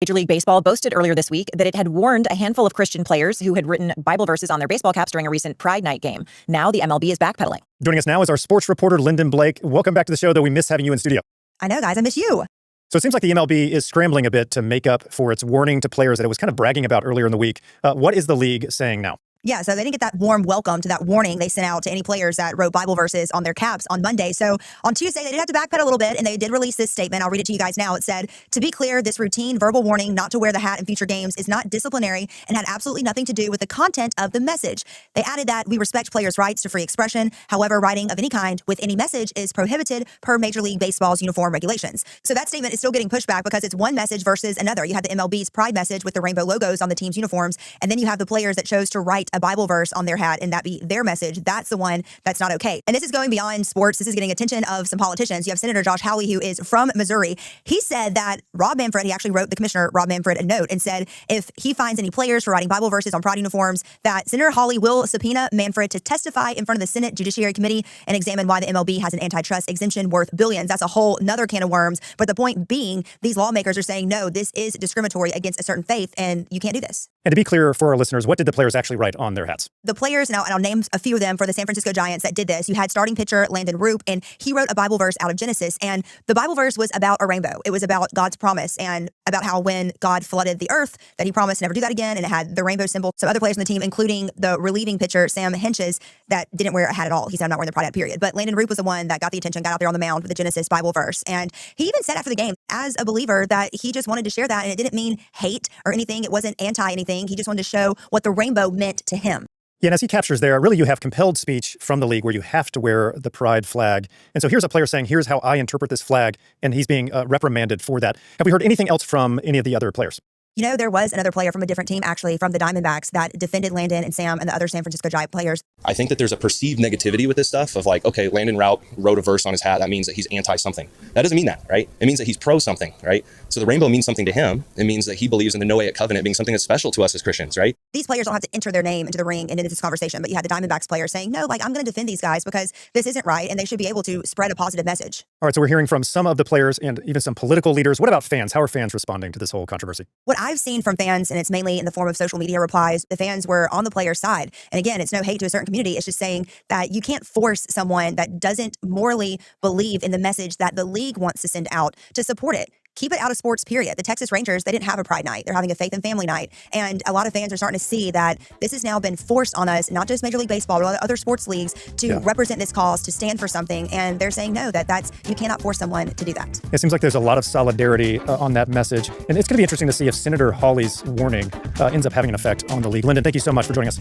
Major League Baseball boasted earlier this week that it had warned a handful of Christian players who had written Bible verses on their baseball caps during a recent Pride Night game. Now the MLB is backpedaling. Joining us now is our sports reporter, Lyndon Blake. Welcome back to the show, though we miss having you in studio. I know, guys. I miss you. So it seems like the MLB is scrambling a bit to make up for its warning to players that it was kind of bragging about earlier in the week. What is the league saying now? Yeah, so they didn't get that warm welcome to that warning they sent out to any players that wrote Bible verses on their caps on Monday. So on Tuesday, they did have to backpedal a little bit, and they did release this statement. I'll read it to you guys now. It said, "To be clear, this routine verbal warning not to wear the hat in future games is not disciplinary and had absolutely nothing to do with the content of the message." They added that we respect players' rights to free expression. However, writing of any kind with any message is prohibited per Major League Baseball's uniform regulations. So that statement is still getting pushback because it's one message versus another. You have the MLB's Pride message with the rainbow logos on the team's uniforms, and then you have the players that chose to write a Bible verse on their hat and that be their message. That's the one that's not okay. And this is going beyond sports. This is getting attention of some politicians. You have Senator Josh Hawley, who is from Missouri. He said that Rob Manfred, he actually wrote the commissioner, Rob Manfred, a note and said if he finds any players for writing Bible verses on Pride uniforms, that Senator Hawley will subpoena Manfred to testify in front of the Senate Judiciary Committee and examine why the MLB has an antitrust exemption worth billions. That's a whole nother can of worms. But the point being, these lawmakers are saying, no, this is discriminatory against a certain faith, and you can't do this. And to be clear for our listeners, what did the players actually write on their hats? The players, and I'll name a few of them for the San Francisco Giants that did this. You had starting pitcher Landon Roop, and he wrote a Bible verse out of Genesis. And the Bible verse was about a rainbow. It was about God's promise and about how when God flooded the earth, that he promised to never do that again. And it had the rainbow symbol. Some other players on the team, including the relieving pitcher, Sam Henches, that didn't wear a hat at all. He said, "I'm not wearing the Pride hat, period." But Landon Roop was the one that got the attention, got out there on the mound with the Genesis Bible verse. And he even said after the game, as a believer, that he just wanted to share that. And it didn't mean hate or anything. It wasn't anti anything. He just wanted to show what the rainbow meant to him. Yeah, and as he captures there, really you have compelled speech from the league where you have to wear the Pride flag. And so here's a player saying, here's how I interpret this flag, and he's being reprimanded for that. Have we heard anything else from any of the other players? You know, there was another player from a different team, actually, from the Diamondbacks that defended Landon and Sam and the other San Francisco Giant players. I think that there's a perceived negativity with this stuff of like, okay, Landon Routt wrote a verse on his hat. That means that he's anti-something. That doesn't mean that, right? It means that he's pro-something, right? So the rainbow means something to him. It means that he believes in the Noahic covenant being something that's special to us as Christians, right? These players don't have to enter their name into the ring and into this conversation, but you had the Diamondbacks player saying, no, like, I'm going to defend these guys because this isn't right, and they should be able to spread a positive message. All right, so we're hearing from some of the players and even some political leaders. What about fans? How are fans responding to this whole controversy? What I've seen from fans, and it's mainly in the form of social media replies, the fans were on the player's side. And again, it's no hate to a certain community. It's just saying that you can't force someone that doesn't morally believe in the message that the league wants to send out to support it. Keep it out of sports, period. The Texas Rangers, they didn't have a Pride night. They're having a faith and family night. And a lot of fans are starting to see that this has now been forced on us, not just Major League Baseball, but other sports leagues to represent this cause, to stand for something. And they're saying, no, you cannot force someone to do that. It seems like there's a lot of solidarity on that message. And it's going to be interesting to see if Senator Hawley's warning ends up having an effect on the league. Lyndon, thank you so much for joining us.